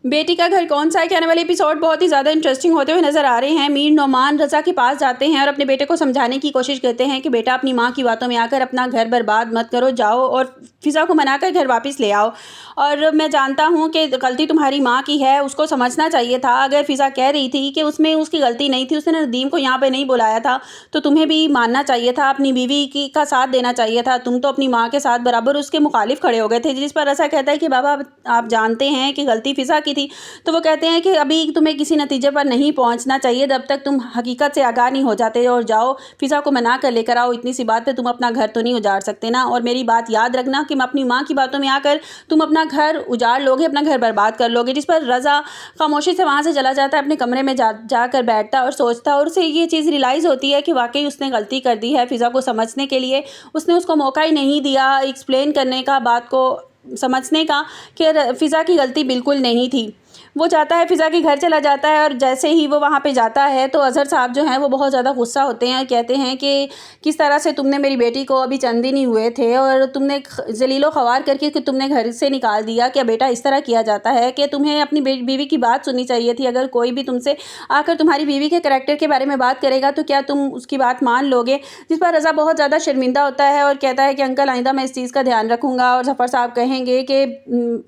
बेटी का घर कौन सा है के आने वाले एपिसोड बहुत ही ज़्यादा इंटरेस्टिंग होते हुए नजर आ रहे हैं। मीर नोमान रज़ा के पास जाते हैं और अपने बेटे को समझाने की कोशिश करते हैं कि बेटा अपनी माँ की बातों में आकर अपना घर बर्बाद मत करो, जाओ और फ़िज़ा को मनाकर घर वापस ले आओ। और मैं जानता हूँ कि गलती तुम्हारी माँ की है, उसको समझना चाहिए था। अगर फ़िज़ा कह रही थी कि उसमें उसकी गलती नहीं थी, उसने नदीम को यहाँ पर नहीं बुलाया था, तो तुम्हें भी मानना चाहिए था, अपनी बीवी की का साथ देना चाहिए था। तुम तो अपनी माँ के साथ बराबर उसके मुखालिफ खड़े हो गए थे। जिस पर रज़ा कहता है कि बाबा आप जानते हैं कि गलती फ़िज़ा की थी। तो वो कहते हैं कि अभी तुम्हें किसी नतीजे पर नहीं पहुंचना चाहिए जब तक तुम हकीकत से आगाह नहीं हो जाते, और जाओ फ़िज़ा को मना कर लेकर आओ। इतनी सी बात पे तुम अपना घर तो नहीं उजाड़ सकते ना। और मेरी बात याद रखना कि अपनी माँ की बातों में आकर तुम अपना घर उजाड़ लोगे, अपना घर बर्बाद कर लोगे। जिस पर रज़ा खामोशी से वहाँ से चला जाता है, अपने कमरे में जाकर बैठता और सोचता, और उसे ये चीज़ रियलाइज़ होती है कि वाकई उसने गलती कर दी है। फ़िज़ा को समझने के लिए उसने उसको मौका ही नहीं दिया एक्सप्लेन करने का, बात को समझने का कि फ़िज़ा की गलती बिल्कुल नहीं थी। वो जाता है, फ़िज़ा के घर चला जाता है, और जैसे ही वो वहाँ पे जाता है तो अज़हर साहब जो हैं वो बहुत ज़्यादा गुस्सा होते हैं और कहते हैं कि किस तरह से तुमने मेरी बेटी को, अभी चंद दिन ही हुए थे और तुमने ज़लीलो ख़वार करके कि तुमने घर से निकाल दिया। क्या बेटा इस तरह किया जाता है कि तुम्हें अपनी बीवी की बात सुननी चाहिए थी। अगर कोई भी तुमसे आकर तुम्हारी बीवी के करैक्टर के बारे में बात करेगा तो क्या तुम उसकी बात मान लोगे। जिस पर रज़ा बहुत ज़्यादा शर्मिंदा होता है और कहता है कि अंकल आइंदा मैं इस चीज़ का ध्यान रखूँगा। और ज़फ़र साहब कहेंगे कि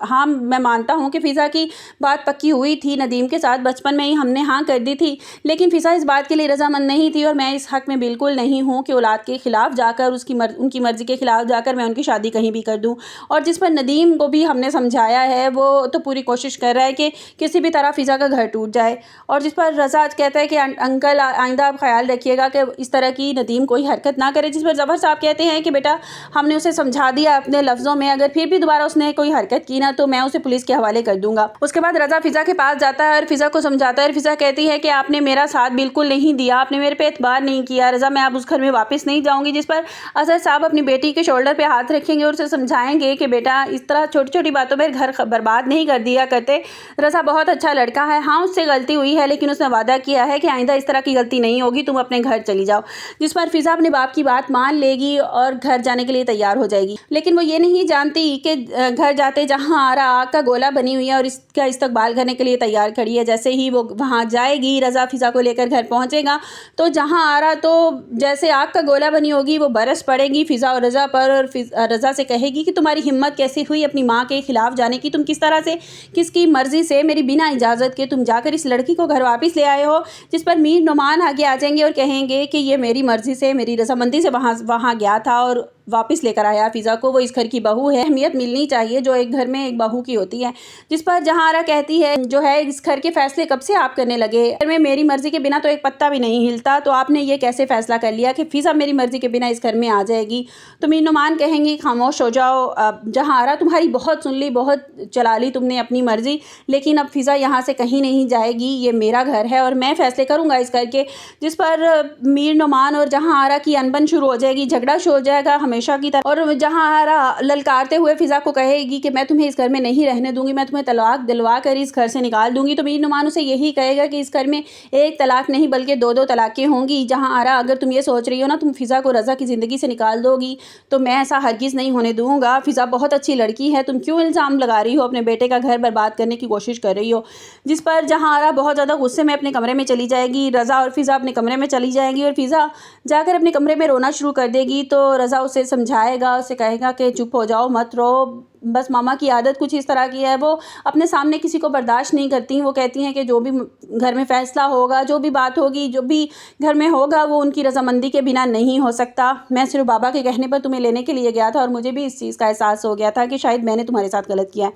हाँ, मैं मानता हूँ कि फ़िज़ा की बात की हुई थी नदीम के साथ, बचपन में ही हमने हाँ कर दी थी, लेकिन फ़िज़ा इस बात के लिए रज़ामंद नहीं थी। और मैं इस हक़ में बिल्कुल नहीं हूँ कि औलाद के ख़िलाफ़ जाकर उनकी मर्ज़ी के ख़िलाफ़ जाकर मैं उनकी शादी कहीं भी कर दूँ। और जिस पर नदीम को भी हमने समझाया है, वो तो पूरी कोशिश कर रहा है कि किसी भी तरह फ़िज़ा का घर टूट जाए। और जिस पर रज़ा कहता है कि अंकल आइंदा आप ख़्याल रखिएगा कि इस तरह की नदीम कोई हरकत ना करे। जिस पर ज़फ़र साहब कहते हैं कि बेटा हमने उसे समझा दिया अपने लफ्ज़ों में, अगर फिर भी दोबारा उसने कोई हरकत की ना तो मैं उसे पुलिस के हवाले कर दूँगा। उसके बाद रज़ा फ़िज़ा के पास जाता है और फ़िज़ा को समझाता है। फ़िज़ा कहती है कि आपने मेरा साथ बिल्कुल नहीं दिया, आपने मेरे पे एतबार नहीं किया रज़ा, मैं अब उस घर में वापस नहीं जाऊँगी। जिस पर अज़हर साहब अपनी बेटी के शोल्डर पे हाथ रखेंगे और उसे समझाएंगे कि बेटा इस तरह छोटी छोटी बातों पर घर बर्बाद नहीं कर दिया करते। रज़ा बहुत अच्छा लड़का है, हाँ उससे गलती हुई है, लेकिन उसने वादा किया है कि आइंदा इस तरह की गलती नहीं होगी, तुम अपने घर चली जाओ। जिस पर फ़िज़ा अपने बाप की बात मान लेगी और घर जाने के लिए तैयार हो जाएगी। लेकिन वो ये नहीं जानती कि घर जाते जहाँ आरा आग का गोला बनी हुई है और इसका इस्तकबाल करने के लिए तैयार खड़ी है। जैसे ही वो वहाँ जाएगी, रज़ा फ़िज़ा को लेकर घर पहुँचेगा तो जहाँ आरा तो जैसे आग का गोला बनी होगी, वो बरस पड़ेगी फ़िज़ा और रज़ा पर। और रज़ा से कहेगी कि तुम्हारी हिम्मत कैसे हुई अपनी माँ के ख़िलाफ़ जाने की, तुम किस तरह से किसकी मर्ज़ी से मेरी बिना इजाज़त के तुम जाकर इस लड़की को घर वापस ले आए हो। जिस पर मीर नोमान आगे आ जाएंगे और कहेंगे कि ये मेरी मर्ज़ी से, मेरी रज़ामंदी से वहाँ गया था और वापस लेकर आया फ़िज़ा को, वो इस घर की बहू है, अहमियत मिलनी चाहिए जो एक घर में एक बहू की होती है। जिस पर जहांरा कहती है जो है इस घर के फैसले कब से आप करने लगे, घर में मेरी मर्ज़ी के बिना तो एक पत्ता भी नहीं हिलता, तो आपने ये कैसे फ़ैसला कर लिया कि फ़िज़ा मेरी मर्ज़ी के बिना इस घर में आ जाएगी। तो मीर नोमान कहेंगी खामोश हो जाओ, जहांरा तुम्हारी बहुत सुन ली, बहुत चला ली तुमने अपनी मर्ज़ी, लेकिन अब फ़िज़ा यहाँ से कहीं नहीं जाएगी, ये मेरा घर है और मैं फ़ैसले करूँगा इस घर के। जिस पर मीर नोमान और जहांरा की अनबन शुरू हो जाएगी, झगड़ा शुरू हो जाएगा हमेशा की तरह। और जहांरा ललकारते हुए फ़िज़ा को कहेगी कि मैं तुम्हें इस घर में नहीं रहने दूंगी, मैं तुम्हें तलाक दिलवा कर इस घर से निकाल दूंगी। तो मीर नोमान उसे यही कहेगा कि इस घर में एक तलाक नहीं बल्कि दो तलाक़ें होंगी। जहांरा अगर तुम ये सोच रही हो ना तुम फ़िज़ा को रज़ा की ज़िंदगी से निकाल दोगी, तो मैं ऐसा हरगिज़ नहीं होने दूंगा। फ़िज़ा बहुत अच्छी लड़की है, तुम क्यों इल्ज़ाम लगा रही हो, अपने बेटे का घर बर्बाद करने की कोशिश कर रही हो। जिस पर जहांरा बहुत ज़्यादा गुस्से में अपने कमरे में चली जाएगी, रज़ा और फ़िज़ा अपने कमरे में चली जाएंगी और फ़िज़ा जाकर अपने कमरे में रोना शुरू कर देगी। तो रज़ा उसे समझाएगा, उसे कहेगा कि चुप हो जाओ, मत रो, बस मामा की आदत कुछ इस तरह की है, वो अपने सामने किसी को बर्दाश्त नहीं करती। वो कहती हैं कि जो भी घर में फ़ैसला होगा, जो भी बात होगी, जो भी घर में होगा, वो उनकी रज़ामंदी के बिना नहीं हो सकता। मैं सिर्फ बाबा के कहने पर तुम्हें लेने के लिए गया था और मुझे भी इस चीज़ का एहसास हो गया था कि शायद मैंने तुम्हारे साथ गलत किया है।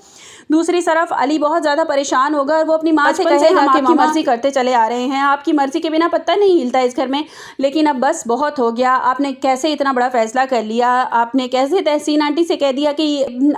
दूसरी तरफ अली बहुत ज़्यादा परेशान होगा और वो अपनी माँ से कहेगा हम आपकी मर्ज़ी करते चले आ रहे हैं, आपकी मर्ज़ी के बिना पत्ता नहीं हिलता इस घर में, लेकिन अब बस बहुत हो गया। आपने कैसे इतना बड़ा फ़ैसला कर लिया, आपने कैसे तहसीन आंटी से कह दिया कि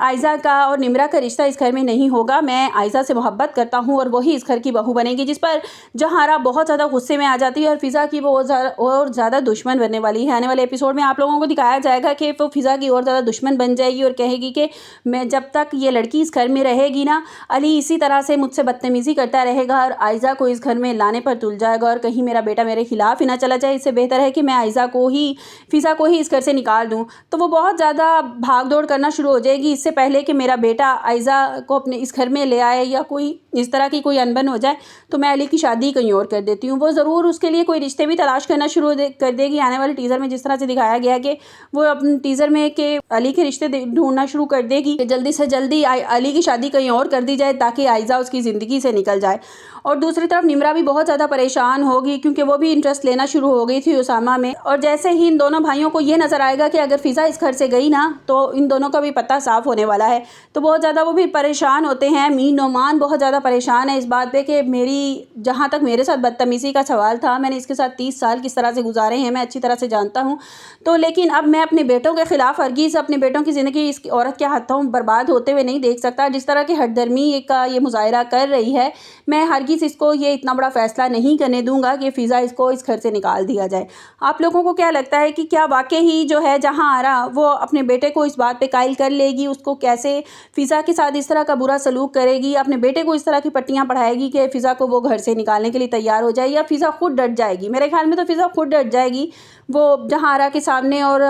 आयज़ा का और निमरा का रिश्ता इस घर में नहीं होगा, मैं आयज़ा से मोहब्बत करता हूँ और वही इस घर की बहू बनेगी। जिस पर जहांरा बहुत ज़्यादा गुस्से में आ जाती है और फ़िज़ा की वो और ज़्यादा दुश्मन बनने वाली है। आने वाले एपिसोड में आप लोगों को दिखाया जाएगा कि वो फ़िज़ा की और ज़्यादा दुश्मन बन जाएगी और कहेगी कि मैं जब तक ये लड़की इस घर में रहेगी ना, अली इसी तरह से मुझसे बदतमीज़ी करता रहेगा और आयज़ा को इस घर में लाने पर तुल जाएगा और कहीं मेरा बेटा मेरे खिलाफ़ ही ना चला जाए। इससे बेहतर है कि मैं फ़िज़ा को ही इस घर से निकाल दूँ। तो वो बहुत ज़्यादा भाग दौड़ करना शुरू हो जाएगी। इससे पहले कि मेरा बेटा आयज़ा को अपने इस घर में ले आए या कोई इस तरह की कोई अनबन हो जाए तो मैं अली की शादी कहीं और कर देती हूँ। वो ज़रूर उसके लिए कोई रिश्ते भी तलाश करना शुरू कर देगी। आने वाले टीज़र में जिस तरह से दिखाया गया कि वो अपने टीज़र में कि अली के रिश्ते ढूंढना शुरू कर देगी कि जल्दी से जल्दी अली की शादी कहीं और कर दी जाए ताकि आयज़ा उसकी ज़िंदगी से निकल जाए। और दूसरी तरफ निम्रा भी बहुत ज़्यादा परेशान होगी क्योंकि वो भी इंटरेस्ट लेना शुरू हो गई थी उसामा में। और जैसे ही इन दोनों भाइयों को ये नज़र आएगा कि अगर फ़िज़ा इस घर से गई ना तो इन दोनों का भी पत्ता साफ़ होने वाला है, तो बहुत ज़्यादा वो भी परेशान होते हैं। मीर नोमान बहुत ज़्यादा परेशान है इस बात पे कि जहाँ तक मेरे साथ बदतमीज़ी का सवाल था, मैंने इसके साथ 30 साल किस तरह से गुजारे हैं मैं अच्छी तरह से जानता हूँ। तो लेकिन अब मैं अपने बेटों के ख़िलाफ़ हरगिज़ अपने बेटों की ज़िंदगी इस औरत के हाथों बर्बाद होते हुए नहीं देख सकता। जिस तरह की हठधर्मी का ये मुज़ाहिरा कर रही है, मैं हरगिज़ इसको ये इतना बड़ा फ़ैसला नहीं करने दूंगा कि फ़िज़ा इसको इस घर से निकाल दिया जाए। आप लोगों को क्या लगता है कि क्या वाकई ही जो है जहां आरा वो अपने बेटे को इस बात पे कायल कर लेगी, उसको कैसे फ़िज़ा के साथ इस तरह का बुरा सलूक करेगी, अपने बेटे को इस तरह की पट्टियां पढ़ाएगी कि फ़िज़ा को वो घर से निकालने के लिए तैयार हो जाए, या फ़िज़ा खुद डट जाएगी? मेरे ख्याल में तो फ़िज़ा खुद डट जाएगी, वो जहां आरा के सामने और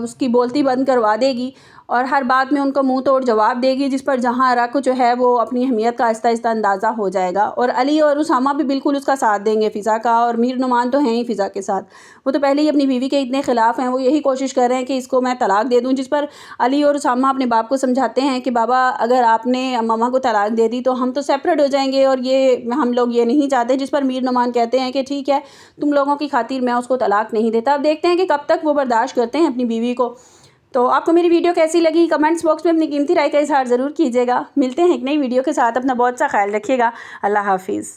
उसकी बोलती बंद करवा देगी और हर बात में उनको मुंह तोड़ जवाब देगी, जिस पर जहां आरा को जो है वो अपनी अहमियत का आहिस्ता आहिस्ता अंदाज़ा हो जाएगा। और अली और उसामा भी बिल्कुल उसका साथ देंगे फ़िज़ा का, और मीर नुमान तो हैं ही फ़िज़ा के साथ। वो तो पहले ही अपनी बीवी के इतने ख़िलाफ़ हैं, वो यही कोशिश कर रहे हैं कि इसको मैं तलाक दे दूँ, जिस पर अली और उसामा अपने बाप को समझाते हैं कि बाबा अगर आपने मम्मा को तलाक दे दी तो हम तो सेपरेट हो जाएंगे और ये हम लोग ये नहीं चाहते। जिस पर मीर नुमान कहते हैं कि ठीक है, तुम लोगों की खातिर मैं उसको तलाक नहीं देता। अब देखते हैं कि कब तक वो बर्दाश्त करते हैं अपनी बीवी को। तो आपको मेरी वीडियो कैसी लगी कमेंट्स बॉक्स में अपनी कीमती राय का इज़हार ज़रूर कीजिएगा। मिलते हैं एक नई वीडियो के साथ, अपना बहुत सा ख्याल रखिएगा। अल्लाह हाफिज़।